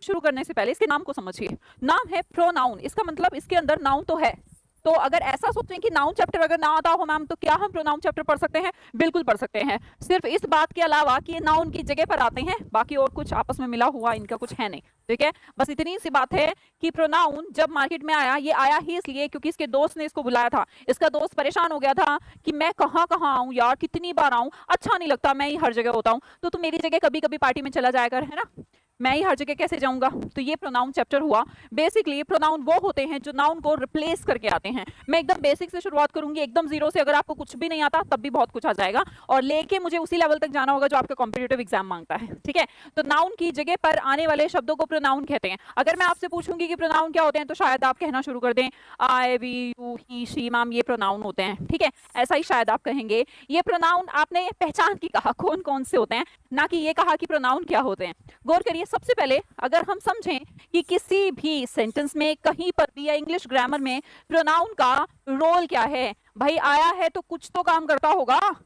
शुरू करने से पहले इसके नाम को समझिए। नाम है प्रोनाउन, इसका मतलब इसके अंदर नाउन तो है। तो अगर ऐसा सोचें कि नाउन चैप्टर अगर ना आता हो मैम तो क्या हम प्रोनाउन चैप्टर पढ़ सकते हैं? बिल्कुल पढ़ सकते हैं। सिर्फ इस बात के अलावा कि ये नाउन की जगह पर आते हैं, बाकी और कुछ आपस में मिला हुआ इनका कुछ है नहीं। ठीक है, बस इतनी सी बात है कि प्रोनाउन जब मार्केट में आया, ये आया ही इसलिए क्योंकि इसके दोस्त ने इसको बुलाया था। इसका दोस्त परेशान हो गया था कि मैं कहाँ कहाँ आऊँ यार, कितनी बार आऊँ, अच्छा नहीं लगता, मैं ही हर जगह होता हूँ, तो तू मेरी जगह कभी कभी पार्टी में चला जाया कर, है ना, मैं ही हर जगह कैसे जाऊंगा। तो ये प्रोनाउन चैप्टर हुआ। बेसिकली प्रोनाउन वो होते हैं जो नाउन को रिप्लेस करके आते हैं। मैं एकदम बेसिक से शुरुआत करूंगी, एकदम जीरो से। अगर आपको कुछ भी नहीं आता तब भी बहुत कुछ आ जाएगा, और लेके मुझे उसी लेवल तक जाना होगा जो आपका कॉम्पिटिटिव एग्जाम मांगता है। ठीक है, तो नाउन की जगह पर आने वाले शब्दों को प्रोनाउन कहते हैं। अगर मैं आपसे पूछूंगी कि प्रोनाउन क्या होते हैं तो शायद आप कहना शुरू कर दें I, we, you, he, she, ma'am, ये प्रोनाउन होते हैं। ठीक है, ऐसा ही शायद आप कहेंगे। ये प्रोनाउन आपने पहचान की कहा कौन कौन से होते हैं, ना कि ये कहा कि प्रोनाउन क्या होते हैं। गौर करिए, सबसे पहले अगर हम समझें कि किसी भी सेंटेंस में कहीं पर भी या इंग्लिश ग्रामर में प्रोनाउन का रोल क्या है, भाई आया है तो कुछ तो काम करता होगा,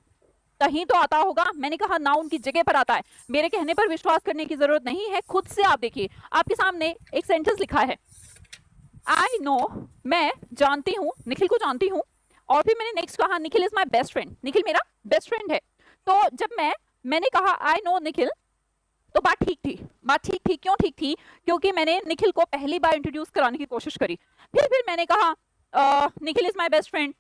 कहीं तो आता होगा। मैंने कहा नाउन की जगह पर आता है। मेरे कहने पर विश्वास करने की जरूरत नहीं है, खुद से आप देखिए। आपके सामने एक सेंटेंस लिखा है, आई नो, मैं जानती हूँ, निखिल को जानती हूँ, और फिर मैंने नेक्स्ट कहा Nikhil is my best friend, Nikhil मेरा बेस्ट फ्रेंड है। तो जब मैंने कहा आई नो निखिल, तो बात ठीक थी। बात ठीक थी, क्यों ठीक थी? क्योंकि मैंने निखिल को पहली बार इंट्रोड्यूस कराने की कोशिश करी। फिर मैंने कहा Nikhil is my best friend,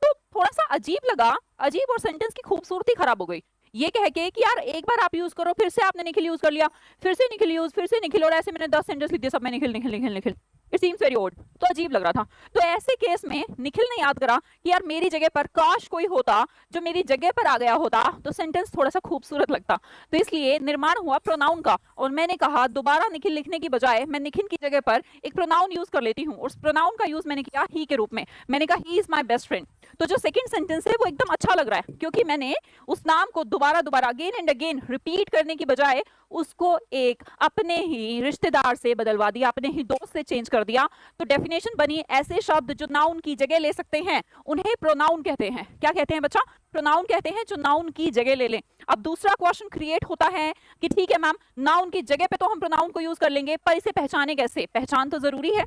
तो थोड़ा सा अजीब लगा, अजीब, और सेंटेंस की खूबसूरती खराब हो गई। ये कह के कि यार एक बार आप यूज करो, फिर से आपने निखिल यूज कर लिया, फिर से निखिल यूज, फिर से निखिल, और ऐसे मैंने 10 सेंटेंस लिख दिए सब में Nikhil Nikhil Nikhil Nikhil. It seems very odd, तो अजीब लग रहा था। तो ऐसे केस में निखिल ने याद करा कि यार मेरी जगह पर काश कोई होता जो मेरी जगह पर आ गया होता तो सेंटेंस थोड़ा सा खूबसूरत लगता। तो इसलिए निर्माण हुआ प्रोनाउन का, और मैंने कहा दोबारा निखिल लिखने की बजाय मैं निखिल की जगह पर एक प्रोनाउन यूज कर लेती हूँ। उस प्रोनाउन का यूज मैंने किया ही के रूप में। मैंने कहा he is my best friend. तो जो सेकंड सेंटेंस है वो एकदम अच्छा लग रहा है, क्योंकि मैंने उस नाम को दोबारा दोबारा अगेन एंड अगेन रिपीट करने की बजाय उसको एक अपने ही रिश्तेदार से बदलवा दिया, अपने ही दोस्त से चेंज कर दिया। तो डेफिनेशन बनी, ऐसे शब्द जो नाउन की जगह ले सकते हैं उन्हें प्रोनाउन कहते हैं। क्या कहते हैं बच्चा? प्रोनाउन कहते हैं जो नाउन की जगह ले लें। अब दूसरा क्वेश्चन क्रिएट होता है कि ठीक है मैम, नाउन की जगह पे तो हम प्रोनाउन को यूज कर लेंगे, पर इसे पहचाने कैसे? पहचान तो जरूरी है।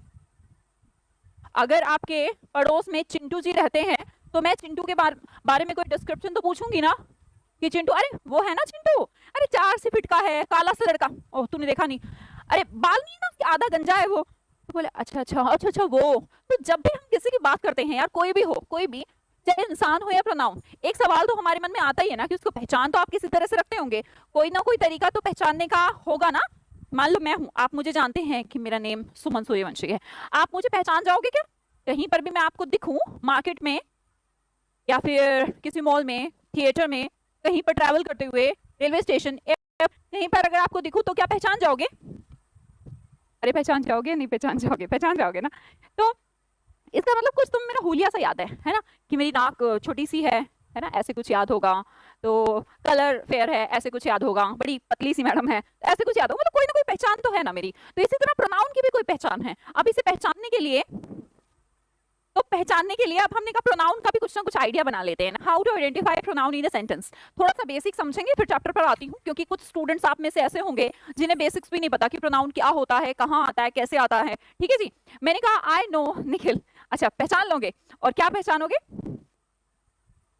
अगर आपके पड़ोस में चिंटू जी रहते हैं तो मैं चिंटू के बारे में कोई डिस्क्रिप्शन तो पूछूंगी ना कि चिंटू, अरे वो है ना चिंटू, अरे 4 फीट का है, काला सा लड़का, ओह तूने देखा नहीं, अरे बाल नहीं ना, आधा गंजा है वो। तो बोले अच्छा अच्छा अच्छा अच्छा वो। तो जब भी हम किसी की बात करते हैं यार, कोई भी हो, कोई भी, चाहे इंसान हो या प्रोनाउन, एक सवाल तो हमारे मन में आता ही है ना कि उसको पहचान तो आप किसी तरह से रखते होंगे, कोई ना कोई तरीका तो पहचानने का होगा ना। मान लो मैं हूं, आप मुझे जानते हैं कि मेरा नेम सुमन सूर्यवंशी है, आप मुझे पहचान जाओगे क्या? कहीं पर भी मैं आपको दिखूं, मार्केट में या फिर किसी मॉल में, थिएटर में, कहीं पर ट्रैवल करते हुए, रेलवे स्टेशन, कहीं पर अगर आपको दिखूं तो क्या पहचान जाओगे? अरे पहचान जाओगे? नहीं पहचान जाओगे? पहचान जाओगे ना। तो इसका मतलब कुछ तुम मेरा हुलिया सा याद है ना, कि मेरी नाक छोटी सी है ना, ऐसे कुछ याद होगा। तो कलर फेयर है, ऐसे कुछ याद होगा। बड़ी पतली सी मैडम है, ऐसे कुछ याद होगा। मतलब कोई ना कोई पहचान तो है ना मेरी। तो इसी तरह प्रोनाउन की भी कोई पहचान है। अब इसे पहचानने के लिए अब हमने कहा प्रोनाउन का भी कुछ ना कुछ आइडिया बना लेते हैं। How to identify pronoun in a sentence. थोड़ा सा बेसिक समझेंगे, फिर चैप्टर पर आती हूँ, क्योंकि कुछ स्टूडेंट्स आप में से ऐसे होंगे जिन्हें बेसिक्स भी नहीं पता कि प्रोनाउन क्या होता है, कहाँ आता है, कैसे आता है। ठीक है जी, मैंने कहा आई नो निखिल, अच्छा पहचान लोगे, और क्या पहचानोगे?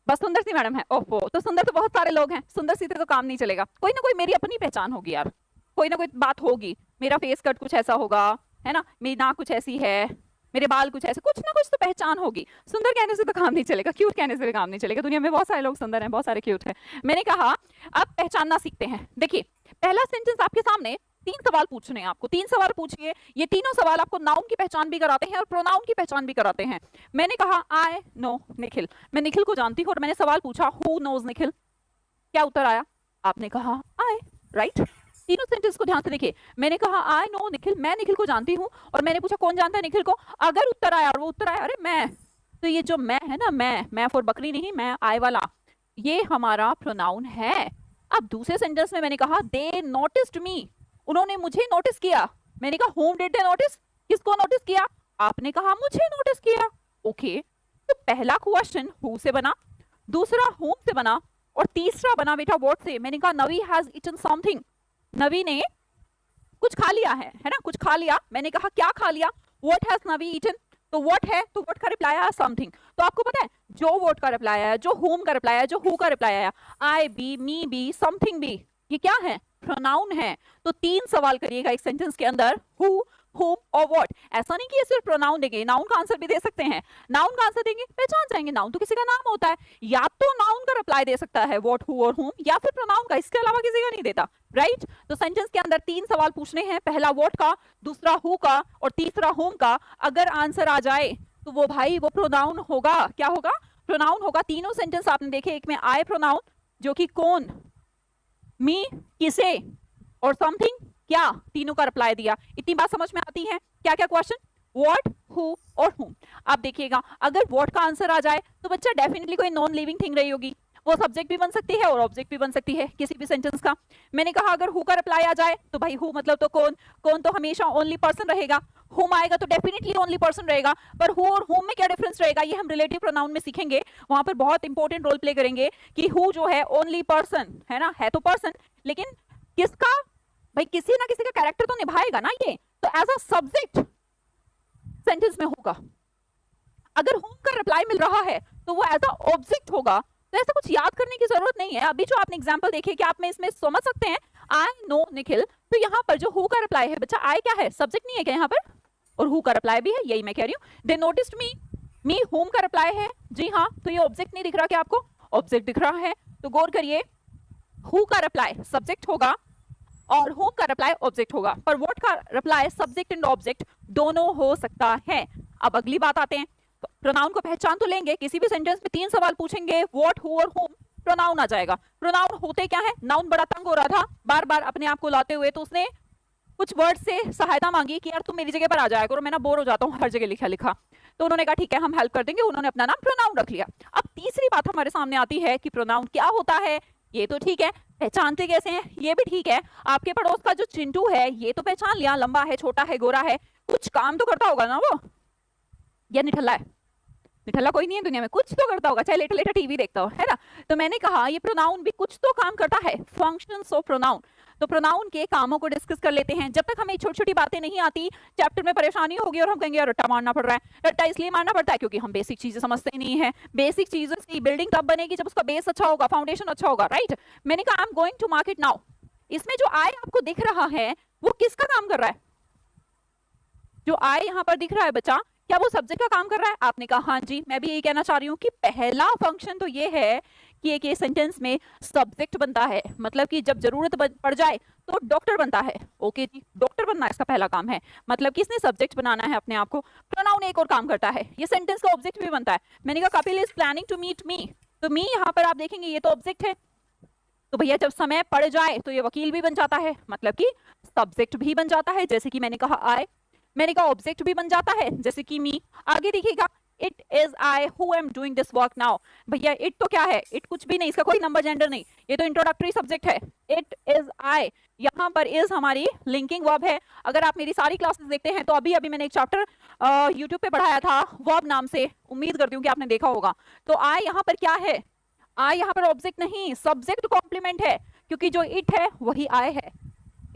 बस सुंदर सी मैडम है, ओहो, तो सुंदर तो बहुत सारे लोग हैं, सुंदर सी तो काम नहीं चलेगा। कोई ना कोई मेरी अपनी पहचान होगी यार, कोई ना कोई बात होगी। मेरा फेस कट कुछ ऐसा होगा, है ना, मेरी नाक कुछ ऐसी है, मेरे बाल कुछ ऐसे, कुछ ना कुछ तो पहचान होगी। सुंदर कहने से तो काम नहीं चलेगा, क्यूट कहने से भी काम नहीं चलेगा। दुनिया में बहुत सारे लोग सुंदर हैं, बहुत सारे क्यूट हैं। मैंने कहा अब पहचानना सीखते हैं। देखिए पहला सेंटेंस आपके सामने, 3 सवाल पूछने हैं आपको। 3 सवाल पूछिए। ये तीनों सवाल आपको नाउन की पहचान भी कराते हैं और प्रोनाउन की पहचान भी कराते हैं। मैंने कहा आई नो निखिल, मैं निखिल को जानती हूँ, और मैंने सवाल पूछा हु नोज निखिल। क्या उत्तर आया? आपने कहा आई, राइट। तीनों सेंटेंस को ध्यान से देखिए। मैंने कहा आई नो निखिल, मैं निखिल को जानती हूँ, और मैंने पूछा कौन जानता है निखिल को। अगर उत्तर आया, और वो उत्तर आया अरे मैं, तो ये जो मैं है ना, मैं फॉर बकरी नहीं, मैं आई वाला, ये हमारा प्रोनाउन है। अब दूसरे सेंटेंस में मैंने कहा दे नोटिस्ड मी, उन्होंने मुझे नोटिस किया। मैंने कहा होम डिड दे नोटिस, किसको नोटिस किया? आपने कहा मुझे नोटिस किया। ओके, तो पहला क्वेश्चन हु से बना, दूसरा होम से बना, और तीसरा बना बेटा व्हाट से। मैंने कहा नवी हैज ईटन समथिंग, नवी ने कुछ खा लिया है ना, कुछ खा लिया। मैंने कहा क्या खा लिया, व्हाट हैज नवी ईटन, तो व्हाट है, तो व्हाट का रिप्लाई आया समथिंग। तो आपको पता है जो व्हाट का रिप्लाई आया, जो होम का रिप्लाई आया, जो हु का रिप्लाई आया, आई बी, मी बी, समथिंग बी, ये क्या है, प्रोनाउन है। तो 3 सवाल करिएगा एक सेंटेंस के अंदर, हु, whom और what। ऐसा नहीं कि ये सिर्फ प्रोनाउन देंगे, नाउन का आंसर भी दे सकते हैं। नाउन का आंसर देंगे पहचान जाएंगे, नाउन तो किसी का नाम होता है, या तो नाउन का रिप्लाई दे सकता है what, who और whom, या फिर प्रोनाउन का, इसके अलावा किसी का नहीं देता, राइट। तो सेंटेंस के अंदर 3 सवाल पूछने हैं, पहला what का, दूसरा who का और तीसरा whom का। अगर आंसर आ जाए तो वो भाई वो प्रोनाउन होगा, क्या होगा, प्रोनाउन होगा। तीनों सेंटेंस आपने देखे, एक में आई प्रोनाउन जो कि कौन, मी किसे, और समथिंग क्या, तीनों का रिप्लाई दिया। इतनी बात समझ में आती है। क्या क्या क्वेश्चन, व्हाट, हु और हुम। आप देखिएगा अगर व्हाट का आंसर आ जाए तो बच्चा डेफिनेटली कोई नॉन लिविंग थिंग रही होगी, वो सब्जेक्ट भी बन सकती है और ऑब्जेक्ट भी बन सकती है किसी भी सेंटेंस का। मैंने कहा अगर हु का रिप्लाई आ जाए तो भाई हु मतलब तो कौन, कौन तो हमेशा ओनली पर्सन रहेगा, हुम आएगा तो डेफिनेटली ओनली पर्सन रहेगा। पर हु और हुम में क्या डिफरेंस रहेगा, ये हम रिलेटिव प्रोनाउन में सीखेंगे, वहां पर बहुत इंपॉर्टेंट रोल प्ले करेंगे कि हु जो है ओनली पर्सन है ना, है तो पर्सन लेकिन किसका, भाई किसी ना किसी का कैरेक्टर तो निभाएगा ना ये, तो एज अ सब्जेक्ट सेंटेंस में होगा। अगर होम का रिप्लाई मिल रहा है तो वो एज अ ऑब्जेक्ट होगा। तो ऐसा कुछ याद करने की जरूरत नहीं है। अभी जो आपने एग्जांपल देखे कि आप में इसमें समझ सकते हैं, आई नो निखिल, तो यहाँ पर जो हु का रिप्लाई है बच्चा, आई क्या है, सब्जेक्ट नहीं है क्या यहाँ पर, और हु का रिप्लाई भी है, यही मैं कह रही हूँ। दे नोटिस्ड मी, मी होम का रिप्लाई है, जी हाँ, तो ये ऑब्जेक्ट नहीं दिख रहा क्या आपको, ऑब्जेक्ट दिख रहा है। तो गौर करिए, हु का रिप्लाई सब्जेक्ट होगा और होम का रिप्लाई ऑब्जेक्ट होगा, पर व्हाट का रिप्लाई सब्जेक्ट एंड ऑब्जेक्ट दोनों हो सकता है। अब अगली बात आते हैं, प्रोनाउन को पहचान तो लेंगे, किसी भी सेंटेंस में 3 सवाल पूछेंगे, व्हाट, हु और होम, प्रोनाउन आ जाएगा। प्रोनाउन होते क्या है, नाउन बड़ा तंग हो रहा था बार बार अपने आप को लाते हुए, तो उसने कुछ वर्ड से सहायता मांगी कि यार तुम मेरी जगह पर आ जाया करो, मैं ना बोर हो जाता हूँ हर जगह लिखा लिखा। तो उन्होंने कहा ठीक है हम हेल्प कर देंगे, उन्होंने अपना नाम प्रोनाउन रख लिया। अब तीसरी बात हमारे सामने आती है कि प्रोनाउन क्या होता है, ये तो ठीक है, पहचानते कैसे हैं ये भी ठीक है। आपके पड़ोस का जो चिंटू है ये तो पहचान लिया, लंबा है, छोटा है, गोरा है, कुछ काम तो करता होगा ना वो, या निठल्ला है, निठल्ला कोई नहीं है दुनिया में, कुछ तो करता होगा, चाहे लेटा लेटा टीवी देखता हो, है ना। तो मैंने कहा ये प्रोनाउन भी कुछ तो काम करता है, फंक्शंस ऑफ प्रोनाउन। तो प्रोनाउन के कामों को डिस्कस कर लेते हैं। जब तक हमें छोटी छोटी बातें नहीं आती, चैप्टर में परेशानी होगी और हम कहेंगे यार रट्टा मारना पड़ रहा है। रट्टा इसलिए मारना पड़ता है क्योंकि हम बेसिक चीजें समझते ही नहीं है। बेसिक चीजों की बिल्डिंग तब बनेगी जब उसका बेस अच्छा होगा, फाउंडेशन अच्छा होगा, राइट। मैंने कहा I am going to market now, इसमें जो आई आपको दिख रहा है वो किसका काम कर रहा है, जो आई यहाँ पर दिख रहा है बच्चा, क्या वो सब्जेक्ट का काम कर रहा है। आपने कहा हाँ जी, मैं भी यही कहना चाह रही हूँ कि पहला फंक्शन तो ये है कि एक ये सेंटेंस में सब्जेक्ट बनता है, मतलब कि जब जरूरत पड़ जाए तो डॉक्टर बनता है। ओके जी, डॉक्टर बनना इसका पहला काम है, मतलब कि इसने सब्जेक्ट बनाना है अपने आप को। प्रोनाउन एक और काम करता है, ये सेंटेंस का ऑब्जेक्ट भी बनता है। मैंने कहा Kapil is planning to meet me, तो मी यहाँ पर आप देखेंगे ये तो ऑब्जेक्ट है, तो भैया जब समय पड़ जाए तो ये वकील भी बन जाता है, मतलब कि सब्जेक्ट भी बन जाता है, जैसे कि मैंने कहा आई। मैंने कहा ऑब्जेक्ट भी बन जाता है जैसे कि मी। आगे देखिएगा, it is I who am doing this work now. भैया इट तो क्या है, इट कुछ भी नहीं, इसका कोई नंबर जेंडर नहीं, ये तो इंट्रोडक्टरी सब्जेक्ट है। इट इज आई, यहाँ पर इज हमारी लिंकिंग वर्ब है। अगर आप मेरी सारी क्लासेस देखते हैं तो अभी अभी मैंने एक चैप्टर यूट्यूब पे पढ़ाया था वर्ब नाम से, उम्मीद करती हूँ कि आपने देखा होगा। तो आई यहाँ पर क्या है, आई यहाँ पर ऑब्जेक्ट नहीं, सब्जेक्ट कॉम्प्लीमेंट है, क्योंकि जो इट है वही आई है।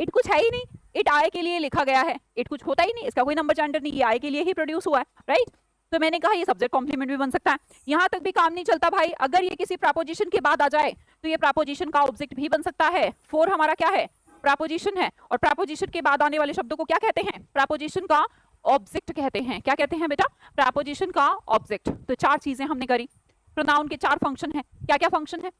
इट कुछ है ही नहीं, इट आई के लिए लिखा गया है, इट कुछ होता ही नहीं, इसका कोई नंबर जेंडर नहीं, ये आई के लिए ही प्रोड्यूस हुआ है, राइट। तो मैंने कहा ये सब्जेक्ट कॉम्प्लीमेंट भी बन सकता है। यहां तक भी काम नहीं चलता भाई, अगर ये किसी प्रोपोजिशन के बाद आ जाए तो ये प्रोपोजिशन का ऑब्जेक्ट भी बन सकता है। फोर हमारा क्या है, प्रोपोजिशन है, और प्रोपोजिशन के बाद आने वाले शब्दों को क्या कहते हैं, प्रोपोजिशन का ऑब्जेक्ट कहते हैं। क्या कहते हैं बेटा, प्रोपोजिशन का ऑब्जेक्ट। तो 4 चीजें हमने करी, प्रोनाउन के 4 फंक्शन है। क्या क्या फंक्शन है,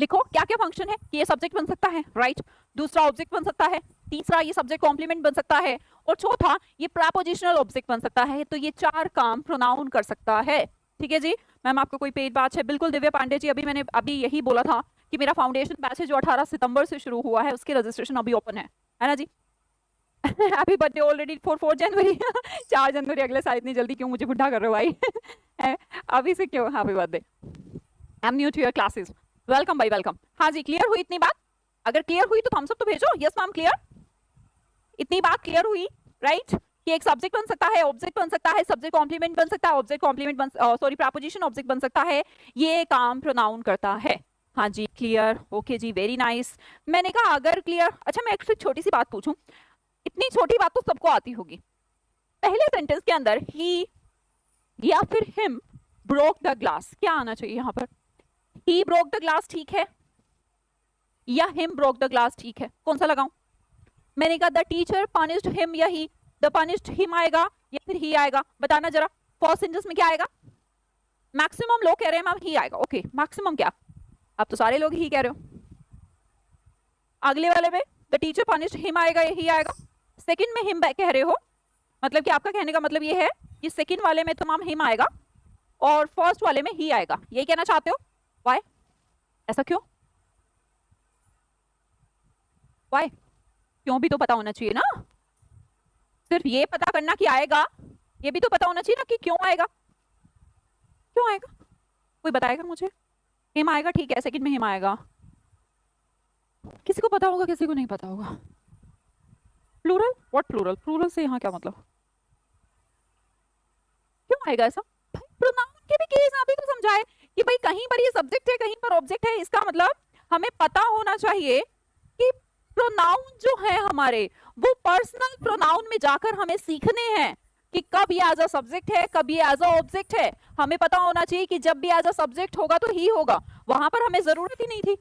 लिखो क्या क्या फंक्शन है कि ये सब्जेक्ट बन सकता है, राइट। दूसरा ऑब्जेक्ट बन सकता है, तीसरा ये सब्जेक्ट कॉम्प्लीमेंट बन सकता है, और चौथा ये प्रीपोजिशनल ऑब्जेक्ट बन सकता है। तो ये 4 काम प्रोनाउन कर सकता है, ठीक है जी। मैम आपको कोई पेड बैच है, बिल्कुल दिव्या पांडे जी, मैंने अभी यही बोला था कि मेरा फाउंडेशन बैच है जो 18 सितंबर से शुरू हुआ है, उसकी रजिस्ट्रेशन अभी ओपन है ना जी। हैप्पी बर्थडे ऑलरेडी फॉर 4 जनवरी 4 जनवरी अगले साल, इतनी जल्दी क्यों मुझे बुढ़ा कर रहे हो भाई अभी से क्यों, happy birthday. I am new to your classes, welcome भाई वेलकम। हाँ जी, क्लियर हुई इतनी बात, अगर क्लियर हुई तो थम्स अप तो भेजो, यस मैम क्लियर, इतनी बात क्लियर हुई, राइट। कि एक सब्जेक्ट बन सकता है, ऑब्जेक्ट बन सकता है, सब्जेक्ट कॉम्प्लीमेंट बन सकता है, ऑब्जेक्ट कॉम्प्लीमेंट बन प्रीपोजिशन ऑब्जेक्ट बन सकता है, ये काम प्रोनाउन करता है। हाँ जी, क्लियर, ओके जी, वेरी नाइस। मैंने कहा अगर क्लियर, अच्छा मैं एक छोटी सी बात पूछूं, इतनी छोटी बात तो सबको आती होगी। पहले सेंटेंस के अंदर ही या फिर हिम ब्रोक द ग्लास, क्या आना चाहिए यहाँ पर? ही ब्रोक द ग्लास ठीक है या हिम ब्रोक द ग्लास ठीक है, कौन सा लगाऊं? मैंने कहा द टीचर पनिश्ड हिम या ही, द पनिश्ड हिम आएगा या फिर ही आएगा, बताना जरा। फर्स्ट सेंटेंस में क्या आएगा? मैक्सिमम लोग कह रहे हैं मैम ही आएगा, ओके मैक्सिमम क्या, अब तो सारे लोग ही कह रहे हो। अगले वाले में द टीचर पनिश्ड हिम आएगा या ही आएगा? सेकंड में हिम कह रहे हो, मतलब कि आपका कहने का मतलब ये है कि सेकंड वाले में तो मैम हिम आएगा और फर्स्ट वाले में ही आएगा, यही कहना चाहते हो? व्हाई, ऐसा क्यों? व्हाई, क्यों भी तो पता होना चाहिए ना, सिर्फ ये पता करना कि आएगा, ये भी तो पता होना चाहिए ना कि क्यों आएगा। क्यों आएगा कोई बताएगा मुझे? हिम आएगा ठीक है, सेकंड में हिम आएगा, किसी को पता होगा किसी को नहीं पता होगा। प्लूरल, व्हाट प्लूरल, प्लूरल से यहाँ क्या मतलब, क्यों आएगा ऐसा? प्रोनाउन के भी केस अभी तो समझाए कि भाई कहीं पर ये सब्जेक्ट है कहीं पर ऑब्जेक्ट है, इसका मतलब हमें पता होना चाहिए कि प्रोनाउन जो है हमारे वो पर्सनल प्रोनाउन में जाकर हमें सीखने हैं कि कब ये एज अ सब्जेक्ट है कब ये एज अ ऑब्जेक्ट है। हमें पता होना चाहिए कि जब भी एज अ सब्जेक्ट होगा तो ही होगा, वहां पर हमें जरूरत ही नहीं थी।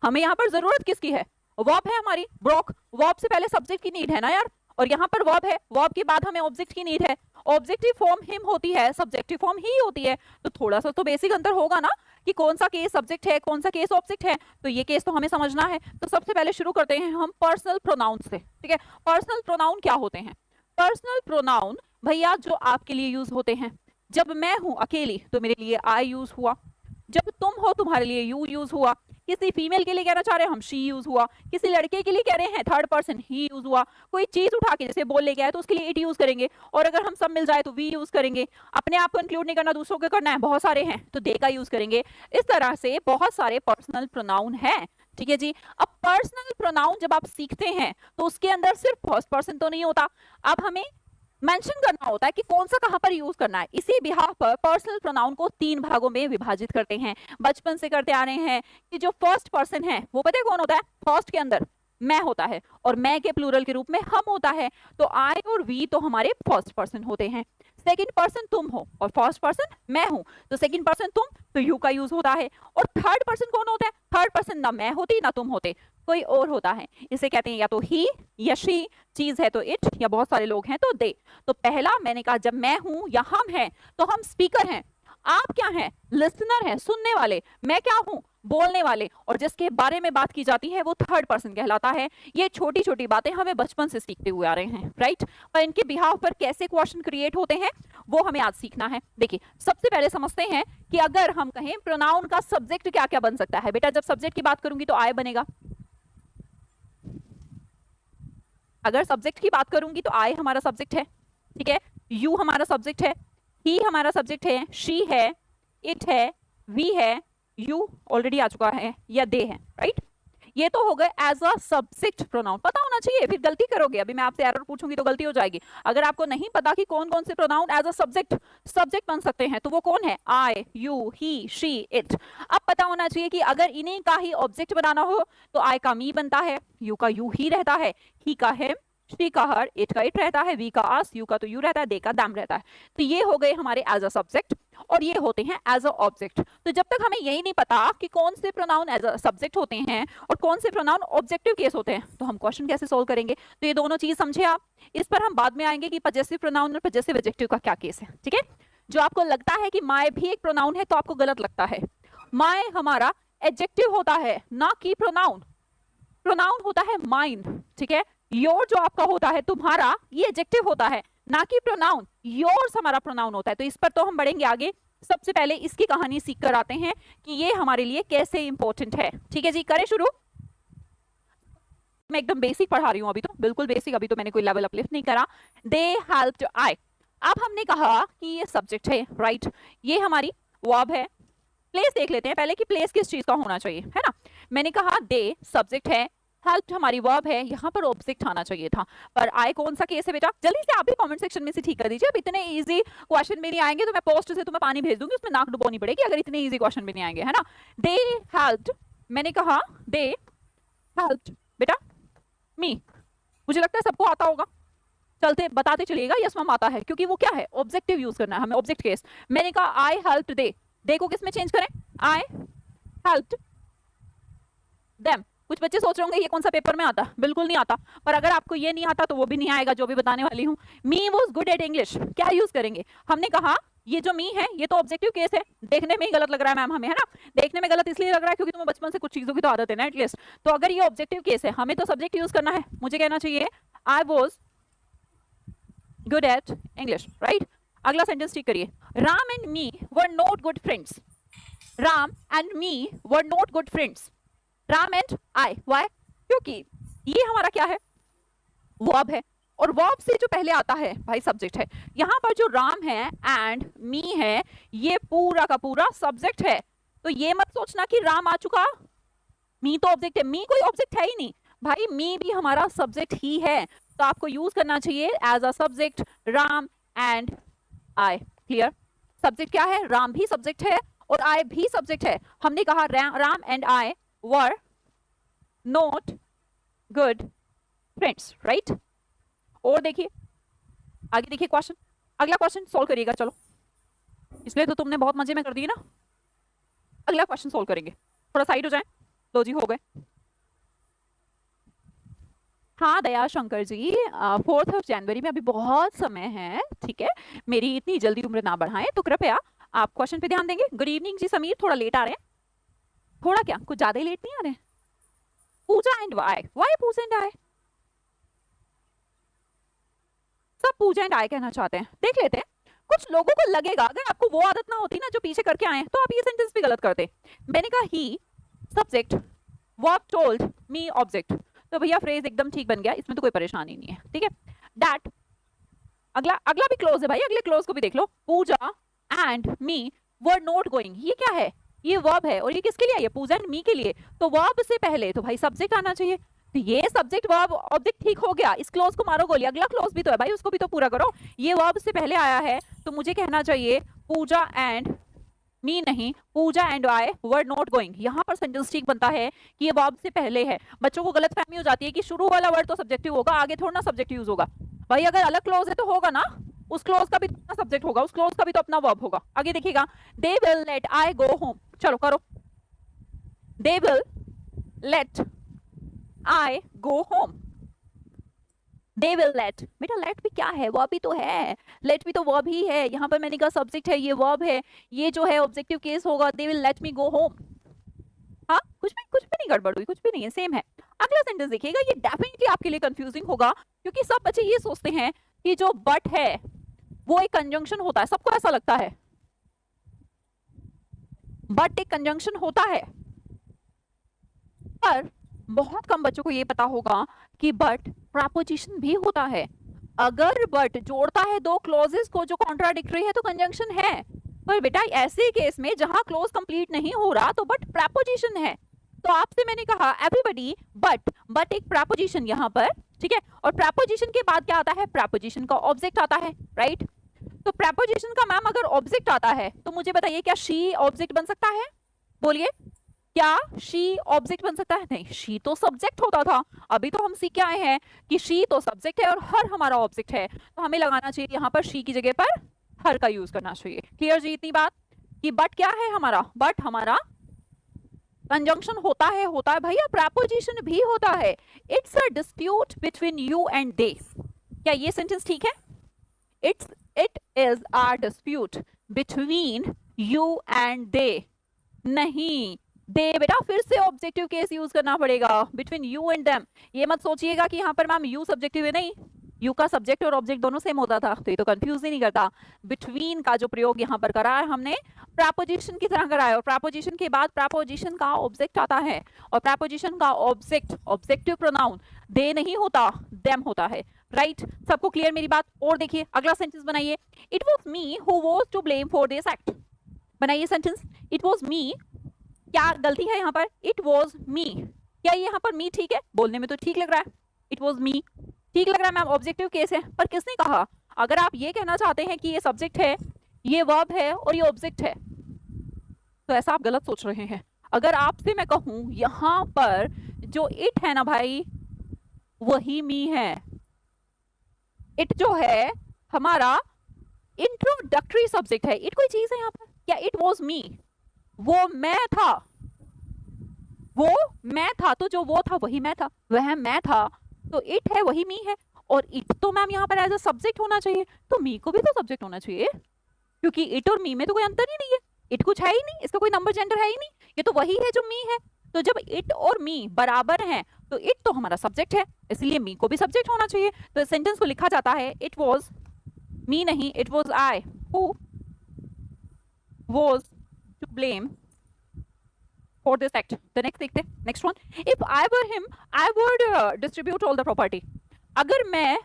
हमें यहाँ पर जरूरत किसकी है? वर्ब है हमारी, ब्रोक, वर्ब से पहले सब्जेक्ट की नीड है ना यार, और यहाँ पर वर्ब है, वर्ब के बाद हमें ऑब्जेक्ट की नीड है। ऑब्जेक्टिव फॉर्म हिम होती है, सब्जेक्टिव फॉर्म ही होती है, तो थोड़ा सा तो बेसिक अंतर होगा ना कि कौन सा केस सब्जेक्ट है कौन सा केस ऑब्जेक्ट है, तो ये केस तो हमें समझना है। तो सबसे पहले शुरू करते हैं हम पर्सनल प्रोनाउन से, ठीक है। पर्सनल प्रोनाउन क्या होते हैं? पर्सनल प्रोनाउन भैया जो आपके लिए यूज होते हैं, जब मैं हूं अकेली तो मेरे लिए आई यूज हुआ, जब तुम हो तुम्हारे लिए यू यूज हुआ, किसी फीमेल के लिए कहना चाह रहे हैं हम शी यूज हुआ, किसी लड़के के लिए कह रहे हैं थर्ड पर्सन ही यूज हुआ, कोई चीज उठा के जैसे बोल ले गया है तो उसके लिए इट यूज करेंगे, और अगर हम सब मिल जाए तो वी यूज करेंगे, अपने आप को इंक्लूड नहीं करना दूसरों को करना है, बहुत सारे हैं तो दे का यूज करेंगे। इस तरह से बहुत सारे पर्सनल प्रोनाउन है, ठीक है जी। अब पर्सनल प्रोनाउन जब आप सीखते हैं तो उसके अंदर सिर्फ फर्स्ट पर्सन तो नहीं होता, अब हमें मेंशन करना होता है कि कौन सा कहां पर यूज करना है। इसी बिहाफ पर पर्सनल प्रोनाउन को 3 भागों में विभाजित करते हैं, बचपन से करते आ रहे हैं कि जो फर्स्ट पर्सन है वो पता है कौन होता है? फर्स्ट के अंदर मैं होता है और मैं के प्लूरल के रूप में हम होता है, तो आई और वी तो हमारे फर्स्ट पर्सन होते हैं। सेकंड पर्सन तुम हो और फर्स्ट पर्सन मैं हूं, तो सेकंड पर्सन तुम तो यू का यूज होता है। और थर्ड पर्सन कौन होता है? थर्ड पर्सन ना मैं होती ना तुम होते, कोई और होता है, इसे कहते हैं या तो ही या शी, चीज है तो इट, या बहुत सारे लोग हैं तो दे। तो पहला मैंने कहा जब मैं हूं या हम हैं तो हम स्पीकर हैं, आप क्या हैं? लिसनर हैं, सुनने वाले। मैं क्या हूं? बोलने वाले, और जिसके बारे में बात की जाती है वो थर्ड पर्सन कहलाता है। ये छोटी छोटी बातें हमें बचपन से सीखते हुए आ रहे हैं, राइट। पर इनके बिहाफ पर कैसे क्वेश्चन क्रिएट होते हैं वो हमें आज सीखना है। देखिए सबसे पहले समझते हैं कि अगर हम कहें प्रोनाउन का सब्जेक्ट क्या क्या बन सकता है। बेटा जब सब्जेक्ट की बात करूंगी तो आई बनेगा, अगर सब्जेक्ट की बात करूंगी तो आई हमारा सब्जेक्ट है, ठीक है। यू हमारा सब्जेक्ट है, ही हमारा सब्जेक्ट है, शी है, इट है, वी है, यू ऑलरेडी आ चुका है, या दे है, राइट। ये तो हो गए एज अ सब्जेक्ट प्रोनाउन, पता होना चाहिए, फिर गलती करोगे, अभी मैं आपसे एरर पूछूंगी तो गलती हो जाएगी। अगर आपको नहीं पता कि कौन कौन से प्रोनाउन एज अ सब्जेक्ट बन सकते हैं तो वो कौन है? आई, यू, ही, शी, इट। अब पता होना चाहिए कि अगर इन्हीं का ही ऑब्जेक्ट बनाना हो तो आई का मी बनता है, यू का यू ही रहता है, ही का हिम, शी का हर, इट का इट रहता है, वी का अस, यू का तो यू रहता है, दे का दम रहता है। तो ये हो गए हमारे एज अ सब्जेक्ट और ये होते हैं एज अ ऑब्जेक्ट। तो जब तक हमें यही नहीं पता कि कौन से प्रोनाउन एज अ सब्जेक्ट होते हैं और कौन से प्रोनाउन ऑब्जेक्टिव केस होते हैं तो हम क्वेश्चन कैसे सोल्व करेंगे? तो ये दोनों चीज समझे आप। इस पर हम बाद में आएंगे कि पजेसिव प्रोनाउन और पजेसिव एडजेक्टिव का क्या केस है, ठीक है। जो आपको लगता है कि माय भी एक प्रोनाउन है तो आपको गलत लगता है। माय हमारा एडजेक्टिव होता है ना कि प्रोनाउन। प्रोनाउन होता है माइन, ठीक है। योर जो आपका होता है तुम्हारा, ये एडजेक्टिव होता है ना कि प्रोनाउन। योर्स हमारा प्रोनाउन होता है। तो इस पर तो हम बढ़ेंगे आगे। सबसे पहले इसकी कहानी सीख कर आते हैं कि ये हमारे लिए कैसे इंपॉर्टेंट है, ठीक है जी। करें शुरू। मैं एकदम बेसिक पढ़ा रही हूं अभी, तो बिल्कुल बेसिक, अभी तो मैंने कोई लेवल अपलिफ्ट नहीं करा। दे हेल्प्ड आई। अब हमने कहा कि ये सब्जेक्ट है, राइट। ये हमारी वर्ब है। प्लेस देख लेते हैं पहले कि प्लेस किस चीज का होना चाहिए, है ना। मैंने कहा दे सब्जेक्ट है, हेल्प्ड हमारी वर्ब है, यहाँ पर ऑब्जेक्ट आना चाहिए था, पर आई कौन सा केस है बेटा, जल्दी से आप भी कमेंट सेक्शन में से ठीक कर दीजिए। अब इतने इजी क्वेश्चन भी नहीं आएंगे तो मैं पोस्ट से तुम्हें पानी भेज दूंगी, उसमें नाक डुबोनी पड़ेगी अगर इतने इजी क्वेश्चन भी नहीं आएंगे, है ना। दे हेल्प्ड, मैंने कहा दे हेल्प्ड बेटा मी, मुझे लगता है सबको आता होगा, चलते बताते चलिएगा यस मैम आता है, क्योंकि वो क्या है ऑब्जेक्टिव यूज करना है हमें, ऑब्जेक्ट केस। मैंने कहा आई हेल्प्ड दे, दे को किस में चेंज करें, आई हेल्प्ड देम। कुछ बच्चे सोच रहे होंगे ये कौन सा पेपर में आता, बिल्कुल नहीं आता, पर अगर आपको ये नहीं आता तो वो भी नहीं आएगा जो भी बताने वाली हूँ। Me was good at English, क्या यूज करेंगे, हमने कहा ये जो मी है ये तो ऑब्जेक्टिव केस है, देखने में ही गलत लग रहा है मैम हमें, है ना। देखने में गलत इसलिए लग रहा है क्योंकि तुम्हें बचपन से कुछ चीजों की तो आदत है ना एटलीस्ट, तो अगर ये ऑब्जेक्टिव केस है हमें तो सब्जेक्ट यूज करना है, मुझे कहना चाहिए I was good at English, right. अगला सेंटेंस ठीक करिए, Ram and me were not good friends, Ram and me were not good friends, Ram and I, why, क्योंकि ये हमारा क्या है वर्ब है, और वर्ब से जो पहले आता है भाई सब्जेक्ट है, यहाँ पर जो राम है एंड मी है ये पूरा का पूरा सब्जेक्ट है, तो ये मत सोचना कि राम आ चुका मी तो ऑब्जेक्ट है, मी कोई ऑब्जेक्ट है ही नहीं भाई, मी भी हमारा सब्जेक्ट ही है, तो आपको यूज करना चाहिए as a subject Ram and I, clear. Subject क्या है, राम भी सब्जेक्ट है और आई भी सब्जेक्ट है, हमने कहा Ram and I were not good friends, right। और देखिए आगे देखिए क्वेश्चन, अगला क्वेश्चन सॉल्व करिएगा, चलो इसलिए तो तुमने बहुत मजे में कर दिए ना। अगला क्वेश्चन सॉल्व करेंगे, थोड़ा साइड हो जाए, लो जी हो गए। हाँ दया शंकर जी, 4 जनवरी में अभी बहुत समय है, ठीक है, मेरी इतनी जल्दी उम्र ना बढ़ाएं, तो कृपया आप क्वेश्चन पे ध्यान देंगे। गुड इवनिंग जी समीर, थोड़ा लेट आ रहे हैं, थोड़ा क्या कुछ ज्यादा ही लेट नहीं आ रहे। Pooja and why, why Pooja and I, सब पूजा एंड आई कहना चाहते हैं, देख लेते हैं। कुछ लोगों को लगेगा अगर आपको वो आदत ना होती ना जो पीछे करके आए तो आप ये सेंटेंस भी गलत करते। मैंने कहा he subject verb told me object, तो भैया फ्रेज एकदम ठीक बन गया, इसमें तो कोई परेशानी नहीं है, ठीक है। दैट, अगला भी क्लोज है भाई, अगले क्लोज को भी देख लो, Pooja and me were not going, ये क्या है, ये वर्ब है और ये किसके लिए है, ये पूजा एंड मी के लिए, तो वर्ब से पहले तो भाई सब्जेक्ट आना चाहिए, तो ये सब्जेक्ट वर्ब ऑब्जेक्ट ठीक हो गया, इस क्लोज को मारो गोली, अगला क्लोज भी तो है भाई उसको भी तो पूरा करो। ये वर्ब से पहले आया है तो मुझे कहना चाहिए पूजा एंड मी नहीं, Pooja and I were not going, यहाँ पर सेंटेंस ठीक बनता है कि ये वर्ब से पहले है। बच्चों को गलतफहमी हो जाती है कि शुरू वाला वर्ड तो सब्जेक्टिव होगा, आगे थोड़ा ना सब्जेक्टिव यूज होगा, भाई अगर अलग क्लोज है तो होगा ना, उस क्लोज का भी अपना सब्जेक्ट होगा, उस क्लोज का भी तो अपना वर्ब होगा। आगे देखिएगा, they will let I go home, चलो करो, they will let I go home, they will let, बेटा लेट भी क्या है, वर्ब भी तो है, लेट भी तो वर्ब ही है, यहाँ पर मैंने कहा सब्जेक्ट है, ये वर्ब है, ये जो है ऑब्जेक्टिव केस होगा, they will let me go home. हाँ कुछ भी नहीं गड़बड़ हुई, कुछ भी नहीं है, सेम है। अगला सेंटेंस देखिएगा, ये डेफिनेटली आपके लिए कंफ्यूजिंग होगा क्योंकि सब बच्चे ये सोचते हैं कि जो बट है वो एक कंजंक्शन होता है, सबको ऐसा लगता है बट एक कंजंक्शन होता है, पर बहुत कम बच्चों को ये पता होगा कि बट प्रपोजिशन भी होता है। अगर बट जोड़ता है दो क्लॉजेस को जो कॉन्ट्राडिक्टरी है तो कंजंक्शन है, पर बेटा ऐसे केस में जहां क्लॉज कंप्लीट नहीं हो रहा तो बट प्रपोजिशन है। तो आपसे मैंने कहा एवरीबॉडी बट एक प्रपोजिशन यहाँ पर, ठीक है, और प्रपोजिशन के बाद क्या आता है, प्रपोजिशन का ऑब्जेक्ट आता है, राइट। तो प्रपोजिशन का मैम अगर ऑब्जेक्ट आता है तो मुझे बताइए क्या शी ऑब्जेक्ट बन सकता है, बोलिए क्या शी ऑब्जेक्ट बन सकता है, नहीं, शी तो सब्जेक्ट होता था, अभी तो हम सीख के आए हैं कि शी तो सब्जेक्ट है और हर हमारा ऑब्जेक्ट है, तो हमें लगाना चाहिए यहाँ पर शी की जगह पर हर का यूज करना चाहिए। क्लियर जी इतनी बात कि बट क्या है हमारा, बट हमारा कंजंक्शन होता है भैया, प्रपोजिशन भी होता है, it's a dispute between you and they, क्या ये सेंटेंस ठीक है, it is a dispute between you and they, नहीं दे बेटा फिर से ऑब्जेक्टिव केस यूज करना पड़ेगा, बिटवीन यू एंड देम। ये मत सोचिएगा कि यहाँ पर मैम यू सब्जेक्टिव है, नहीं, यू का सब्जेक्ट और ऑब्जेक्ट दोनों सेम होता था, तो ये तो कंफ्यूज ही नहीं करता। बिटवीन का जो प्रयोग यहाँ पर करा है हमने प्रपोजिशन की तरह करा है, और प्रपोजिशन के बाद प्रपोजिशन का ऑब्जेक्ट आता है, और प्रपोजिशन का ऑब्जेक्ट ऑब्जेक्टिव प्रोनाउन दे नहीं होता, देम होता है, राइट। सबको क्लियर मेरी बात। और देखिए अगला सेंटेंस बनाइए, it was me who was to blame for this act, बनाइए सेंटेंस, इट वॉज मी, क्या गलती है यहाँ पर, इट वॉज मी, क्या ये यहाँ पर मी ठीक है? बोलने में तो ठीक लग रहा है, इट वॉज मी, ठीक लग रहा है मैम, ऑब्जेक्टिव केस है, पर किसने कहा? अगर आप ये कहना चाहते हैं कि ये सब्जेक्ट है, ये वर्ब है और ये ऑब्जेक्ट है, तो ऐसा आप गलत सोच रहे हैं। अगर आपसे मैं कहूं यहाँ पर जो इट है ना भाई, वही मी है। इट जो है हमारा इंट्रोडक्टरी सब्जेक्ट है। इट कोई चीज है यहाँ पर क्या? इट वॉज मी, वो मैं था, वो मैं था, तो जो वो था वही मैं था, वह मैं था, तो इट है वही मी है। और इट तो मैम यहाँ पर एज अ सब्जेक्ट होना चाहिए, तो मी को भी तो सब्जेक्ट होना चाहिए, क्योंकि इट और मी में तो कोई अंतर ही नहीं है। इट कुछ है ही नहीं, इसका कोई नंबर जेंडर है ही नहीं, ये तो वही है जो मी है। तो जब इट और मी बराबर हैं, तो इट तो हमारा सब्जेक्ट है, इसलिए मी को भी सब्जेक्ट होना चाहिए। तो इस सेंटेंस को लिखा जाता है इट वॉज मी नहीं, it was I who was to blame for this act. The next देखते हैं, next one. If I were him, I would distribute all the property. अगर मैं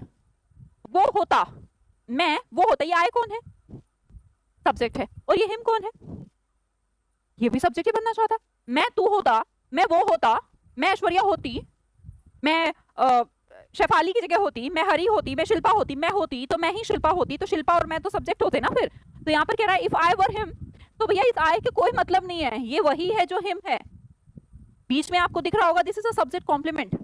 वो होता, मैं वो होता, ये I कौन है? सब्जेक्ट है, और ये हिम कौन है? ये भी सब्जेक्ट ही बनना चाहता। मैं तू होता, मैं वो होता, मैं ऐश्वर्या होती, मैं शेफाली की जगह होती, मैं हरी होती, मैं शिल्पा होती, मैं होती तो मैं ही शिल्पा होती, तो शिल्पा और मैं तो सब्जेक्ट होते ना फिर। तो यहाँ पर कह रहा है इफ आई वर हिम, तो भैया इस आई के कोई मतलब नहीं है, ये वही है जो हिम है। बीच में आपको दिख रहा होगा this is a subject complement.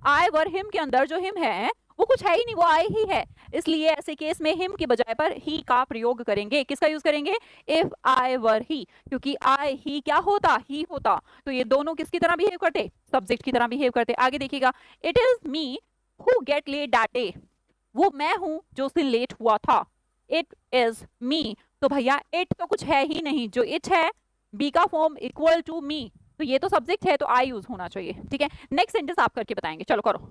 I were him के अंदर जो हिम है वो कुछ है ही नहीं, वो आई ही है, इसलिए ऐसे केस में हिम के बजाय पर ही का प्रयोग करेंगे। किसका यूज करेंगे? इफ आई वर ही, क्योंकि आई ही क्या होता? ही होता, तो ये दोनों किसकी तरह बिहेव करते? सब्जेक्ट की तरह बिहेव करते। आगे देखिएगा, it is me who get let that day, वो मैं हूं जो उस दिन लेट हुआ था। इट इज मी, तो भैया इट तो कुछ है ही नहीं, जो इट है बी का फॉर्म इक्वल टू मी, तो ये तो सब्जेक्ट है, तो आई यूज होना चाहिए। ठीक है, नेक्स्ट सेंटेंस आप करके बताएंगे, चलो करो।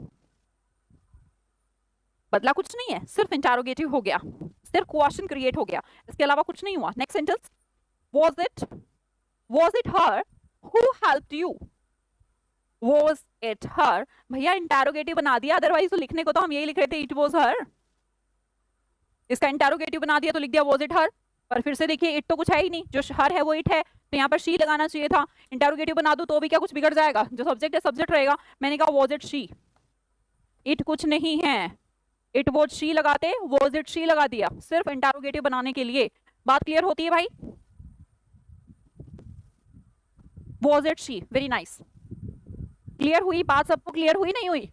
बदला कुछ नहीं है, सिर्फ इंटरोगेटिव हो गया, सिर्फ क्वेश्चन क्रिएट हो गया, इसके अलावा कुछ नहीं हुआ। Next sentence, was it her who helped you? was it her, भैया इंटरोगेटिव बना दिया, अदरवाइज तो लिखने को तो हम यही लिख रहे थे इट was her, इसका इंटरोगेटिव बना दिया तो लिख दिया was it her। पर फिर से देखिए इट तो कुछ है ही नहीं, जो हर है वो इट है, तो यहाँ पर शी लगाना चाहिए था। इंटरोगेटिव बना दूं तो भी क्या कुछ बिगड़ जाएगा? जो सब्जेक्ट है सब्जेक्ट रहेगा। मैंने कहा was it she, इट कुछ नहीं है, इट वॉज शी लगाते, वॉज इट शी लगा दिया, सिर्फ इंटरोगेटिव बनाने के लिए। बात क्लियर होती है भाई? Was it she, very nice, clear हुई बात? सबको क्लियर हुई? नहीं हुई?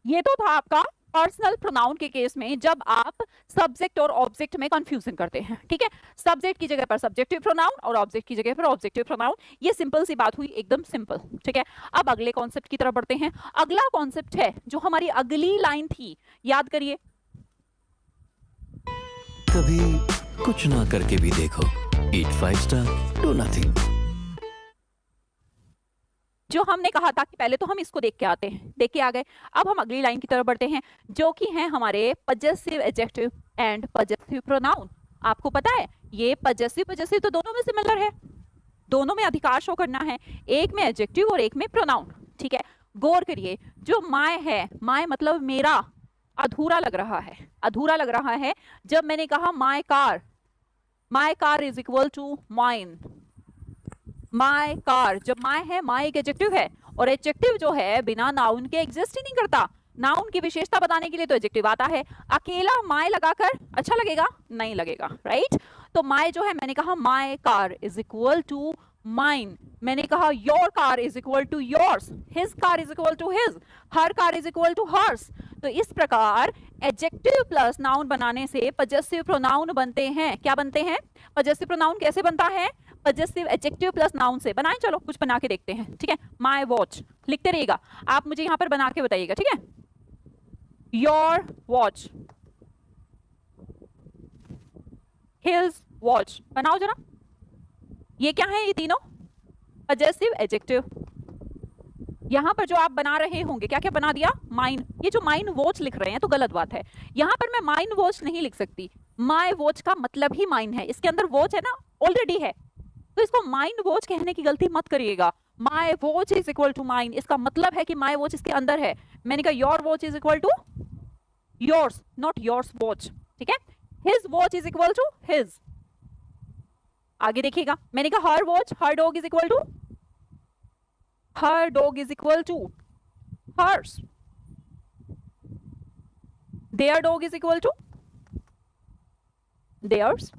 ये तो था आपका पर्सनल प्रोनाउन के केस में, जब आप सब्जेक्ट और ऑब्जेक्ट में कंफ्यूजन करते हैं। ठीक है, सब्जेक्ट की जगह पर सब्जेक्टिव प्रोनाउन और ऑब्जेक्ट की जगह पर ऑब्जेक्टिव प्रोनाउन, ये सिंपल सी बात हुई, एकदम सिंपल। ठीक है, अब अगले कॉन्सेप्ट की तरफ बढ़ते हैं। अगला कॉन्सेप्ट है जो हमारी अगली लाइन थी, याद करिए। कभी कुछ ना करके भी देखो, ईट 5 स्टार डू नथिंग। जो हमने कहा था कि पहले तो हम इसको देख के आते हैं, देख के आ गए। अब हम अगली लाइन की तरफ बढ़ते हैं, जो कि है हमारे possessive adjective and possessive pronoun. आपको पता है ये पजेसिव पजेसिव तो दोनों में सिमिलर है, दोनों में अधिकार शो करना है, एक में एडजेक्टिव और एक में प्रोनाउन। ठीक है, गौर करिए, जो माय है, माय मतलब मेरा, अधूरा लग रहा है, अधूरा लग रहा है। जब मैंने कहा my car is equal to mine, my car, जब माय है, माय एक एडजेक्टिव है, और एडजेक्टिव जो है बिना नाउन के एग्जिस्ट ही नहीं करता। नाउन की विशेषता बताने के लिए तो एडजेक्टिव आता है। अकेला माय लगाकर अच्छा लगेगा? नहीं लगेगा, राइट? तो माय जो है, मैंने कहा my car is equal to mine, मैंने कहा your car is equal to yours, his car is equal to his, her car is equal to hers. तो इस प्रकार एडजेक्टिव प्लस नाउन बनाने से पजेसिव प्रोनाउन बनते हैं। क्या बनते हैं? पजेसिव प्रोनाउन कैसे बनता है? पजेसिव एडजेक्टिव प्लस नाउन से। बनाएं, चलो कुछ बना के देखते हैं। ठीक है, माय वॉच लिखते रहिएगा, आप मुझे यहां पर बना के बताइएगा। ठीक है, योर वॉच, हिज वॉच, बनाओ जरा। ये क्या है? ये तीनों पजेसिव एडजेक्टिव। यहां पर जो आप बना रहे होंगे, क्या क्या बना दिया? माइन। ये जो माइन वॉच लिख रहे हैं तो गलत बात है, यहां पर मैं माइन वॉच नहीं लिख सकती। माय वॉच का मतलब ही माइन है, इसके अंदर वॉच है ना, ऑलरेडी है, तो इसको माइन वॉच कहने की गलती मत करिएगा। My watch is equal to mine, इसका मतलब है कि माय वॉच इसके अंदर है। मैंने कहा your watch is equal to yours, not yours watch. ठीक है, his watch is equal to his. आगे देखिएगा, मैंने कहा her watch, her dog is equal to her dog is equal to hers. Their dog is equal to theirs.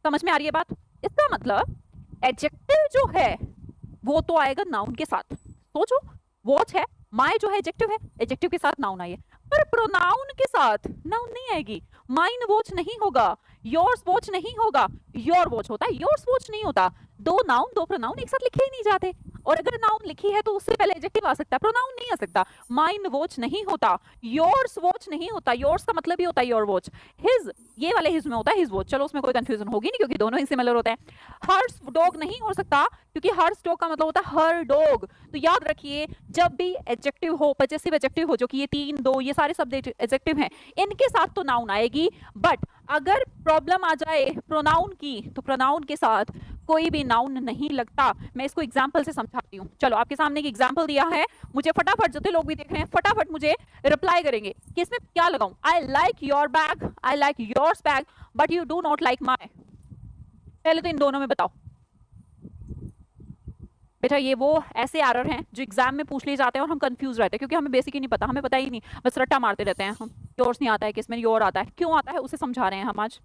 समझ में आ रही है बात? इसका मतलब एडजेक्टिव जो है वो तो आएगा नाउन के साथ. सोचो, वॉच है, माय जो है एडजेक्टिव है, एडजेक्टिव के साथ नाउन आई है, पर प्रोनाउन के साथ नाउन नहीं आएगी. माइन वॉच नहीं होगा, योर्स वॉच नहीं होगा, योर वॉच होता है, योर्स वॉच नहीं होता. दो नाउन दो प्रोनाउन एक साथ लिखे ही नहीं जाते. और अगर नाउन लिखी है तो उससे पहले एडजेक्टिव आ सकता है, प्रोनाउन नहीं आ सकता. माइन वॉच नहीं होता, योर्स वॉच नहीं होता, योर्स का मतलब ही होता है योर वॉच. हिज, ये वाले हिज में होता है हिज वॉच. चलो उसमें कोई कंफ्यूजन होगी नहीं क्योंकि दोनों ही सिमिलर होते हैं. हर्स डॉग नहीं हो सकता क्योंकि हर्स डॉग का मतलब होता है हर डॉग. तो याद रखिए, जब भी एडजेक्टिव हो, पजेसिव एडजेक्टिव हो, जो कि ये 3 2 ये सारे शब्द एडजेक्टिव हैं, इनके साथ तो नाउन आएगी. बट अगर प्रॉब्लम आ जाए प्रोनाउन की तो प्रोनाउन के साथ कोई भी नाउन नहीं लगता. मैं इसको एग्जांपल से समझाती हूँ. चलो आपके सामने एक एग्जांपल दिया है, मुझे फटाफट, जितने लोग भी देख रहे हैं फटाफट मुझे रिप्लाई करेंगे कि इसमें क्या लगाऊं. आई like your bag, I like yours bag, but you do not like माई. पहले तो इन दोनों में बताओ बेटा. ये वो ऐसे एरर हैं जो एग्जाम में पूछ लिए जाते हैं और हम कंफ्यूज रहते हैं क्योंकि हमें बेसिक ही नहीं पता, हमें पता ही नहीं, बस रट्टा मारते रहते हैं हम. योर्स नहीं आता है, किसमें योर आता है, क्यों आता है उसे समझा रहे हैं हम आज.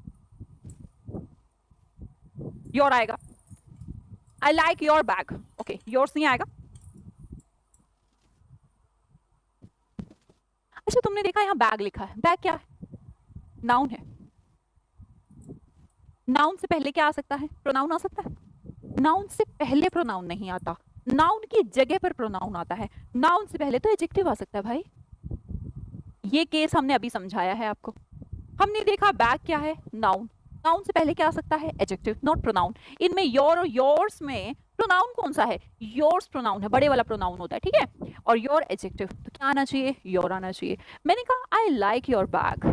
योर आएगा, आई like your bag, okay, yours नहीं आएगा. अच्छा, तुमने देखा यहाँ बैग लिखा है, बैग क्या है? नाउन है. नाउन से पहले क्या आ सकता है? प्रोनाउन आ सकता है. नाउन से पहले प्रोनाउन नहीं आता, नाउन की जगह पर प्रोनाउन आता है. नाउन से पहले तो एडजेक्टिव आ सकता है भाई. ये केस हमने अभी समझाया है आपको. हमने देखा बैग क्या है? नाउन. नाउन से पहले क्या आ सकता है? Adjective, not pronoun. इनमें योर और योर्स में प्रोनाउन कौन सा है? योर्स प्रोनाउन है, बड़े वाला प्रोनाउन होता है, ठीक है. और योर एडजेक्टिव, तो क्या आना चाहिए? योर आना चाहिए. मैंने कहा आई लाइक योर बैग,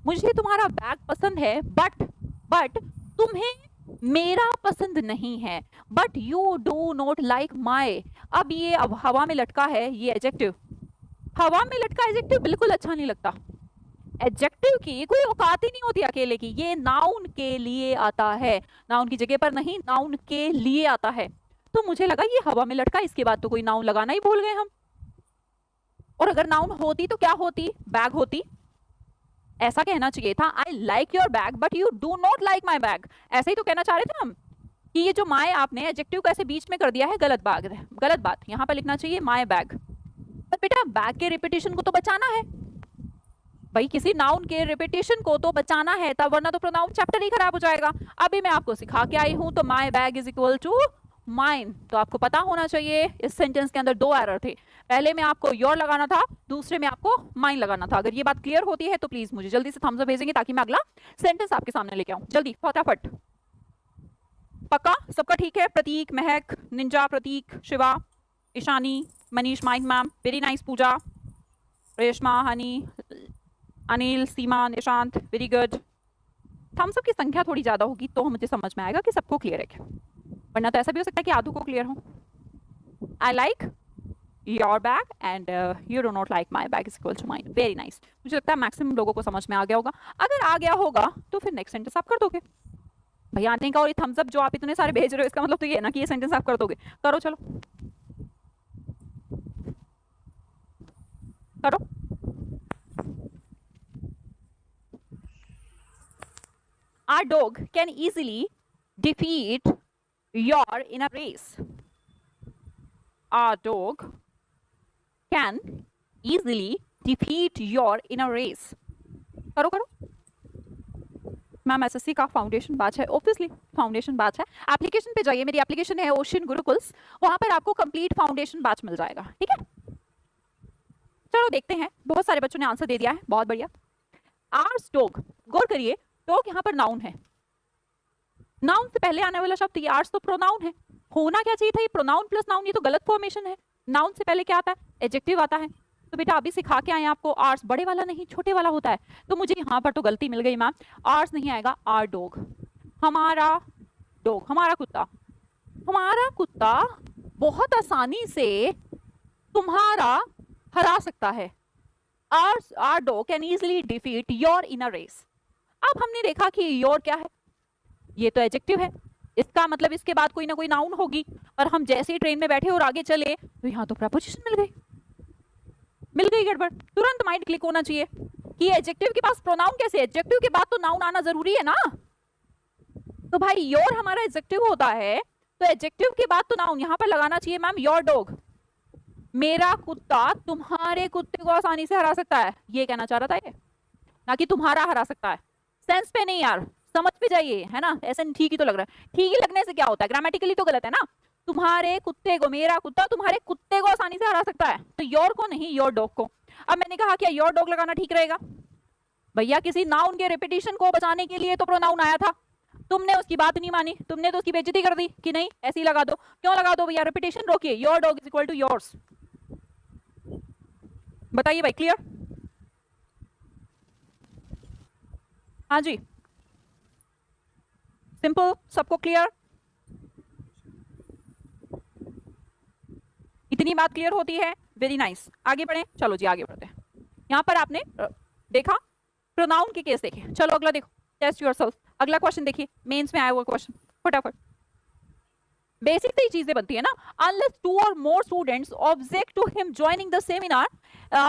मुझे तुम्हारा बैग पसंद है, बट तुम्हें मेरा पसंद नहीं है. But you do not like माई. अब ये अब हवा में लटका है, ये एडजेक्टिव. हवा में लटका एडजेक्टिव बिल्कुल अच्छा नहीं लगता. एडजेक्टिव की कोई औकात ही नहीं होती अकेले की, ये नाउन के लिए आता है, नाउन की जगह पर नहीं, नाउन के लिए आता है. तो मुझे लगा ये हवा में लटका, इसके बाद तो कोई नाउन लगाना ही भूल गए हम. और अगर नाउन होती तो क्या होती? बैग होती. ऐसा कहना चाहिए था, आई like your bag but you do not like my bag. ऐसे ही तो कहना चाह रहे थे हम कि ये जो माय आपने एडजेक्टिव को ऐसे बीच में कर दिया है, गलत बात. यहाँ पर लिखना चाहिए माय बैग. पर बेटा बैग के रिपीटेशन को तो बचाना है भाई, किसी नाउन के रिपीटेशन को तो बचाना है, तब वरना तो प्रोनाउन चैप्टर ही खराब हो जाएगा. अभी मैं आपको सिखा के आई हूं, तो my bag is equal to mine. तो आपको पता होना चाहिए इस सेंटेंस के अंदर 2 एरर थे. पहले में आपको योर लगाना था, दूसरे में आपको माइन लगाना था. अगर ये बात क्लियर होती है तो प्लीज मुझे जल्दी से थम्स अप भेजेंगे ताकि मैं अगला सेंटेंस आपके सामने लेके आऊं. जल्दी फटाफट. पक्का सबका ठीक है? Prateek, Mehak, ninja, Prateek, Shiva, Ishani, Manish, mind ma'am, very nice, Pooja, Reshma, Honey, Anil, Seema, Nishant, very good. Thumbs up की संख्या थोड़ी ज्यादा होगी तो मुझे समझ में आएगा कि सबको क्लियर है, वरना तो ऐसा भी हो सकता है कि आधों को क्लियर हो. I like your bag and you do not like my bag is equal to mine. Very nice. मुझे लगता है मैक्सिमम लोगों को समझ में आ गया होगा. अगर आ गया होगा तो फिर नेक्स्ट सेंटेंस आप कर दोगे भैया. आने का और ये थम्स अप जो आप इतने सारे भेज रहे हो, इसका मतलब तो ये है ना कि ये सेंटेंस आप कर दोगे. करो, चलो करो. Our dog can easily defeat your in a race. Our dog can easily defeat your in a race. करो करो. मैम एसएससी का फाउंडेशन बैच है, ऑब्वियसली फाउंडेशन बैच है. एप्लीकेशन पे जाइए, मेरी एप्लीकेशन है ओशियन गुरुकुल्स, वहां पर आपको कंप्लीट फाउंडेशन बैच मिल जाएगा. ठीक है, चलो देखते हैं. बहुत सारे बच्चों ने आंसर दे दिया है, बहुत बढ़िया. आर्स डॉग, गौर करिए, डॉग यहाँ पर नाउन है. नाउन से पहले आने वाला शब्द ये आर्स तो प्रोनाउन है. होना क्या चाहिए था? ये प्रोनाउन प्लस नाउन, ये तो गलत फॉर्मेशन है. नाउन से पहले क्या आता है? एडजेक्टिव आता है. तो बेटा अभी सिखा के आए आपको, आर्स बड़े वाला नहीं छोटे वाला होता है. तो मुझे यहाँ पर तो गलती मिल गई मैम, आर्स नहीं आएगा, आर डॉग. हमारा डॉग, हमारा कुत्ता. हमारा कुत्ता बहुत आसानी से तुम्हारा हरा सकता है. Our dog can easily defeat your in a race. अब हमने देखा कि योर क्या है? ये तो एडजेक्टिव है. इसका मतलब इसके बाद कोई ना कोई नाउन होगी, और हम जैसे ही ट्रेन में बैठे और आगे चले तो यहाँ तो प्रपोजिशन मिल गई गड़बड़। तुरंत माइंड क्लिक होना चाहिए कि एडजेक्टिव के पास प्रोनाउन कैसे, एडजेक्टिव के बाद तो नाउन आना जरूरी है ना। तो भाई योर हमारा एडजेक्टिव होता है, तो एडजेक्टिव के बाद तो नाउन यहाँ पर लगाना चाहिए मैम। योर डॉग, मेरा कुत्ता तुम्हारे कुत्ते को आसानी से हरा सकता है, ये कहना चाह रहा था ये, ना कि तुम्हारा हरा सकता है। सेंस पे नहीं यार, समझ पे जाइए, है ना। ऐसे ठीक ही तो लग रहा है, ठीक ही लगने से क्या होता है, ग्रामेटिकली तो गलत है ना। तुम्हारे कुत्ते को, मेरा कुत्ता तुम्हारे कुत्ते को आसानी से हरा सकता है, तो योर को नहीं, योर डॉग को। अब मैंने कहा क्या योर डॉग लगाना ठीक रहेगा? भैया किसी नाउन के रिपीटिशन को बचाने के लिए तो प्रोनाउन आया था, तुमने उसकी बात नहीं मानी, तुमने तो उसकी बेइज्जती कर दी कि नहीं ऐसे ही लगा दो। क्यों लगा दो भैया, रिपीटिशन रोकिए। Your dog is equal to yours. बताइए भाई, क्लियर? हाँ जी, सिंपल, सबको क्लियर? इतनी बात क्लियर होती है, वेरी नाइस। आगे बढ़े, चलो जी आगे बढ़ते हैं। यहाँ पर आपने देखा प्रोनाउन के केस देखे, चलो अगला देखो, टेस्ट योरसेल्फ। अगला क्वेश्चन देखिए, मेंस में आया हुआ क्वेश्चन, फटाफट। बेसिक से ही चीजें बनती है ना। Unless 2 or more students object to him joining the seminar,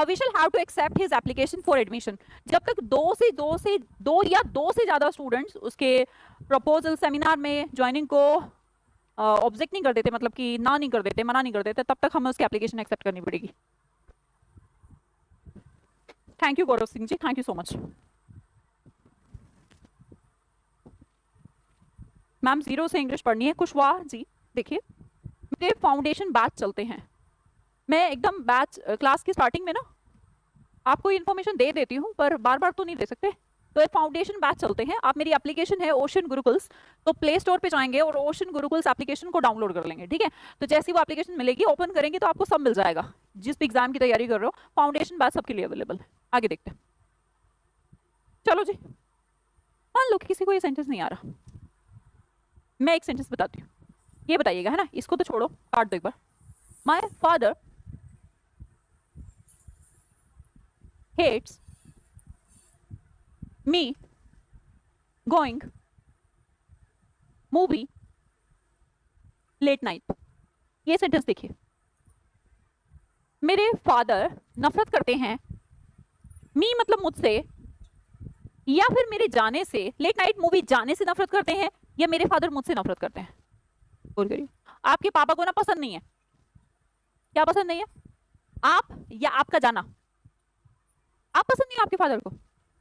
we shall have to accept his application for admission. जब तक दो या दो से ज्यादा स्टूडेंट्स उसके प्रपोजल सेमिनार में ज्वाइनिंग को ऑब्जेक्ट नहीं कर देते, मतलब कि ना नहीं कर देते, मना नहीं कर देते, तब तक हमें उसकी एप्लीकेशन एक्सेप्ट करनी पड़ेगी। Thank you Gaurav Singh ji, thank you so much. Ma'am 0 से इंग्लिश पढ़नी है। कुशवाहा जी देखिए, मेरे फाउंडेशन बैच चलते हैं, मैं एकदम बैच क्लास की स्टार्टिंग में ना आपको इन्फॉर्मेशन दे देती हूँ, पर बार बार तो नहीं दे सकते। तो फाउंडेशन बैच चलते हैं। आप, मेरी एप्लीकेशन है ओशन गुरुकुल्स, तो प्ले स्टोर पे जाएंगे और ओशन गुरुकुल्स एप्लीकेशन को डाउनलोड कर लेंगे, ठीक है। तो जैसी वो एप्लीकेशन मिलेगी, ओपन करेंगे तो आपको सब मिल जाएगा, जिस भी एग्जाम की तैयारी कर रहे हो। फाउंडेशन बैच सबके लिए अवेलेबल है। आगे देखते हैं, चलो जी। मान लो किसी को ये सेंटेंस नहीं आ रहा, मैं एक सेंटेंस बताती हूँ, ये बताइएगा, है ना। इसको तो छोड़ो, काट दो एक बार। My father hates me going movie late night. ये सेंटेंस देखिए, मेरे फादर नफरत करते हैं, मी मतलब मुझसे, या फिर मेरे जाने से, लेट नाइट मूवी जाने से नफरत करते हैं, या मेरे फादर मुझसे नफरत करते हैं। और करिए, आपके पापा को ना पसंद नहीं है, क्या पसंद नहीं है? आप या आपका जाना, आप पसंद नहीं है आपके फादर को,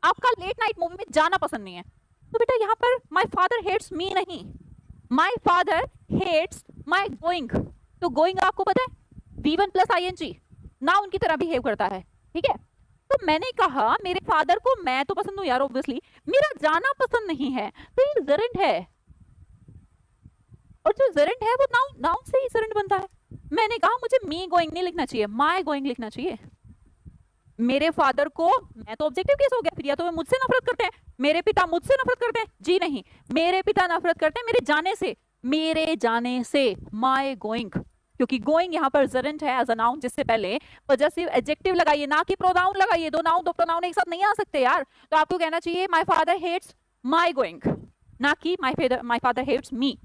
आपका लेट नाइट मूवी में जाना पसंद नहीं है। तो बेटा यहाँ पर माय फादर हेट्स मी नहीं, my father hates my going. तो गोइंग आपको पता है V1 प्लस ING नाउन की तरह बिहेव करता है, ठीक है। तो मैंने कहा मेरे फादर को मैं तो पसंद हूँ यार, ऑब्वियसली, मेरा जाना पसंद नहीं है, तो ये जेरेंट है, और जो जेरेंट है वो नाउन से ही जेरेंट बनता है। मैंने कहा मुझे मी गोइंग नहीं लिखना चाहिए, माय गोइंग लिखना चाहिए। मेरे फादर को, मैं तो ऑब्जेक्टिव केस हो गया फिर, या तो वे मुझसे नफरत करते हैं, मेरे पिता मुझसे नफरत करते हैं, जी नहीं, मेरे पिता नफरत करते हैं मेरे जाने से, माय गोइंग, क्योंकि गोइंग यहाँ पर जेरेंट है एज अ नाउन, जिससे पहले पजेसिव एडजेक्टिव लगाइए, ना कि प्रोनाउन लगाइए। दो नाउन दो प्रोनाउन एक साथ नहीं आ सकते यार। तो आपको कहना चाहिए my father hates my going, ना कि माय फादर हेट्स मी।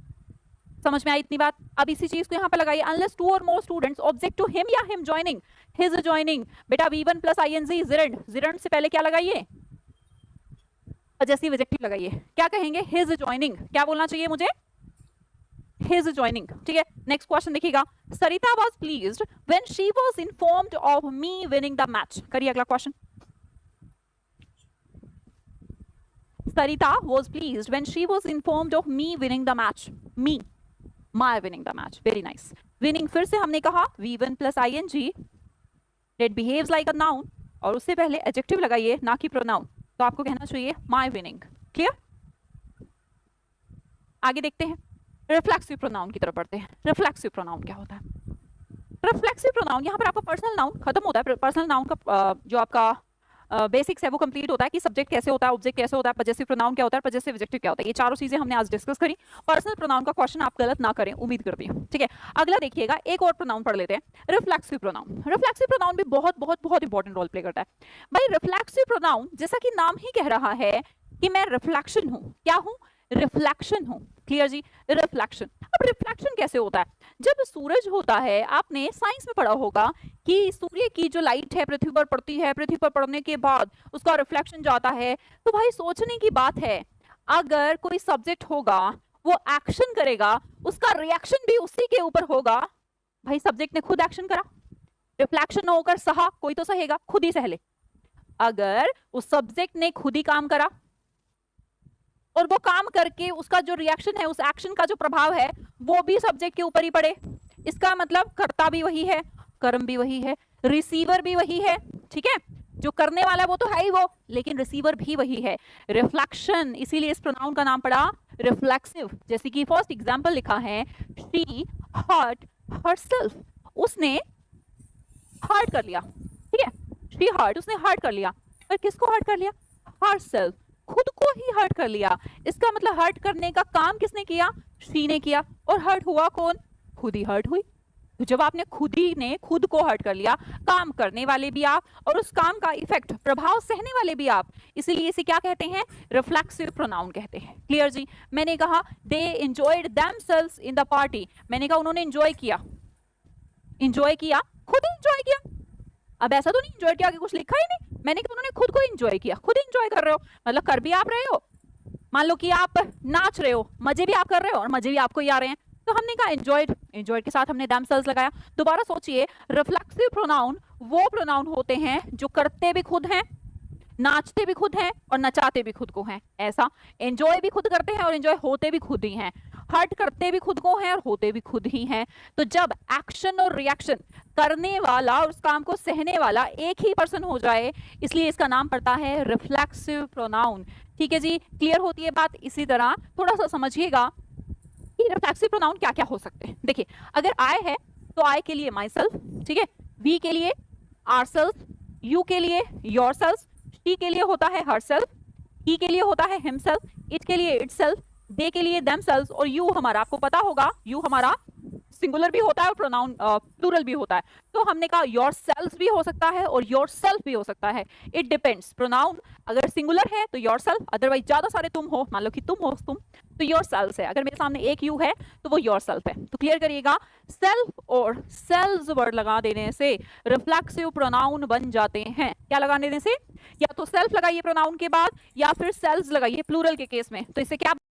समझ में आई इतनी बात? अब इसी चीज को यहाँ पर लगाइए, unless 2 or more students object to him या him joining, his joining। बेटा V1 plus ING Geraint, Geraint से पहले क्या लगाइए? पजेसिव एडजेक्टिव लगाइए। क्या कहेंगे? his joining। क्या बोलना चाहिए मुझे? his joining, ठीक है। नेक्स्ट क्वेश्चन देखिएगा, सरिता was pleased when she was informed of me winning the match। करिए अगला question. Sarita was pleased when she was informed of me winning the match। me, my winning the match, very nice। winning फिर से हमने कहा V1 plus ING, it behaves like a noun, और उससे पहले adjective लगाइए ना कि प्रोनाउन। तो आपको कहना चाहिए my winning। क्लियर? आगे देखते हैं, रिफ्लेक्सिव प्रोनाउन की तरफ बढ़ते हैं। रिफ्लेक्सिव प्रोनाउन क्या होता है? रिफ्लेक्सिव प्रोनाउन, यहाँ पर आपका पर्सनल नाउन खत्म होता है। पर्सनल नाउन का जो आपका बेसिक्स है वो कंप्लीट होता है कि सब्जेक्ट कैसे होता है, ऑब्जेक्ट कैसे होता है, पजेसिव प्रोनाउन क्या होता है, पजेसिव एडजेक्टिव क्या होता है। ये चारों चीजें हमने आज डिस्कस करी। पर्सनल प्रोनाउन का क्वेश्चन आप गलत ना करें, उम्मीद करती हूँ, ठीक है। अगला देखिएगा, एक और प्रोनाउन पढ़ लेते हैं, रिफ्लेक्सिव प्रोनाउन। रिफ्लेक्सिव प्रोनाउन भी बहुत बहुत बहुत इंपॉर्टेंट रोल प्ले करता है भाई। रिफ्लेक्सिव प्रोनाउन, जैसा कि नाम ही कह रहा है कि मैं रिफ्लेक्शन हूँ, क्या हूँ? रिफ्लेक्शन हो। क्लियर जी, रिफ्लेक्शन। अब रिफ्लेक्शन कैसे होता है? जब सूरज होता है, आपने साइंस में पढ़ा होगा कि सूर्य की जो लाइट है पृथ्वी पर पड़ती है, पृथ्वी पर पड़ने के बाद उसका रिफ्लेक्शन जाता है। तो भाई सोचने की बात है, अगर कोई सब्जेक्ट होगा, वो एक्शन करेगा, उसका रिएक्शन भी उसी के ऊपर होगा। भाई सब्जेक्ट ने खुद एक्शन करा, रिफ्लेक्शन होकर सहा, कोई तो सहेगा, खुद ही सह ले। अगर उस सब्जेक्ट ने खुद ही काम करा और वो काम करके उसका जो रिएक्शन है, उस एक्शन का जो प्रभाव है, वो भी सब्जेक्ट के ऊपर ही पड़े, इसका मतलब कर्ता भी वही है, कर्म भी वही है, रिसीवर भी वही है। ठीक है, जो करने वाला वो तो है ही वो, लेकिन रिसीवर भी वही है। रिफ्लेक्शन, इसीलिए इस प्रोनाउन का नाम पड़ा रिफ्लेक्सिव। जैसे कि फर्स्ट एग्जांपल लिखा है, शी हर्ट हरसेल्फ, उसने हर्ट कर लिया। ठीक है, शी हर्ट, उसने हर्ट कर लिया। और किसको हर्ट कर लिया? हरसेल्फ, खुद को ही हर्ट कर लिया। इसका मतलब हर्ट करने का काम किसने किया? शी ने किया। और हर्ट हुआ कौन? खुद ही हर्ट हुई। तो जब आपने खुद ही ने खुद को हर्ट कर लिया, काम करने वाले भी आप और उस काम का इफेक्ट, प्रभाव सहने वाले भी आप, इसीलिए इसे क्या कहते हैं? रिफ्लेक्सिव प्रोनाउन कहते हैं। क्लियर जी? मैंने कहा they enjoyed themselves in the party, मैंने कहा उन्होंने एंजॉय किया। एंजॉय किया, खुद ही एंजॉय किया। अब ऐसा तो नहीं एंजॉय किया कि कुछ लिखा ही नहीं, मैंने कहा उन्होंने खुद को एंजॉय किया, खुद एंजॉय कर रहे हो, मतलब कर भी आप रहे हो। मान लो कि आप नाच रहे हो, मजे भी आप कर रहे हो और मजे भी आपको ही आ रहे हैं, तो हमने कहा एंजॉयड, एंजॉयड के साथ हमने देमसेल्व्स लगाया। दोबारा सोचिए, रिफ्लेक्सिव प्रोनाउन वो प्रोनाउन होते हैं जो करते भी खुद हैं, नाचते भी खुद हैं और नचाते भी खुद को हैं। ऐसा एंजॉय भी खुद करते हैं और एंजॉय होते भी खुद ही हैं, हर्ट करते भी खुद को हैं और होते भी खुद ही हैं। तो जब एक्शन और रिएक्शन, करने वाला और उस काम को सहने वाला एक ही पर्सन हो जाए, इसलिए इसका नाम पड़ता है रिफ्लेक्सिव प्रोनाउन। ठीक है जी, क्लियर होती है बात? इसी तरह थोड़ा सा समझिएगा कि रिफ्लेक्सिव प्रोनाउन क्या क्या हो सकते हैं। देखिए, अगर आई है तो आई के लिए माई सेल्फ, ठीक है, वी के लिए आर सेल्फ, यू के लिए योर सेल्फ, शी के लिए होता है हर सेल्फ, ही के लिए होता है हिमसेल्फ, इट के लिए इट सेल्फ, दे के लिए देमसेल्व्स, और यू हमारा, आपको पता होगा यू हमारा सिंगुलर भी होता है और प्रोनाउन प्लूरल भी होता है। तो हमने कहा योर सेल्फ भी हो सकता है और योर सेल्फ भी हो सकता है, इट डिपेंड्स। प्रोनाउन अगर सिंगुलर है तो योर सेल्फ, अदरवाइज ज्यादा सारे तुम हो, मान लो कि तुम हो तुम, तो योर सेल्फ है। अगर मेरे सामने एक यू है तो वो योर सेल्फ है। तो क्लियर करिएगा, सेल्फ और सेल्व्स वर्ड लगा देने से रिफ्लेक्सिव प्रोनाउन बन जाते हैं। क्या लगा देने से? या तो सेल्फ लगाइए प्रोनाउन के बाद, या फिर सेल्व्स लगाइए प्लूरल के केस में, तो इससे क्या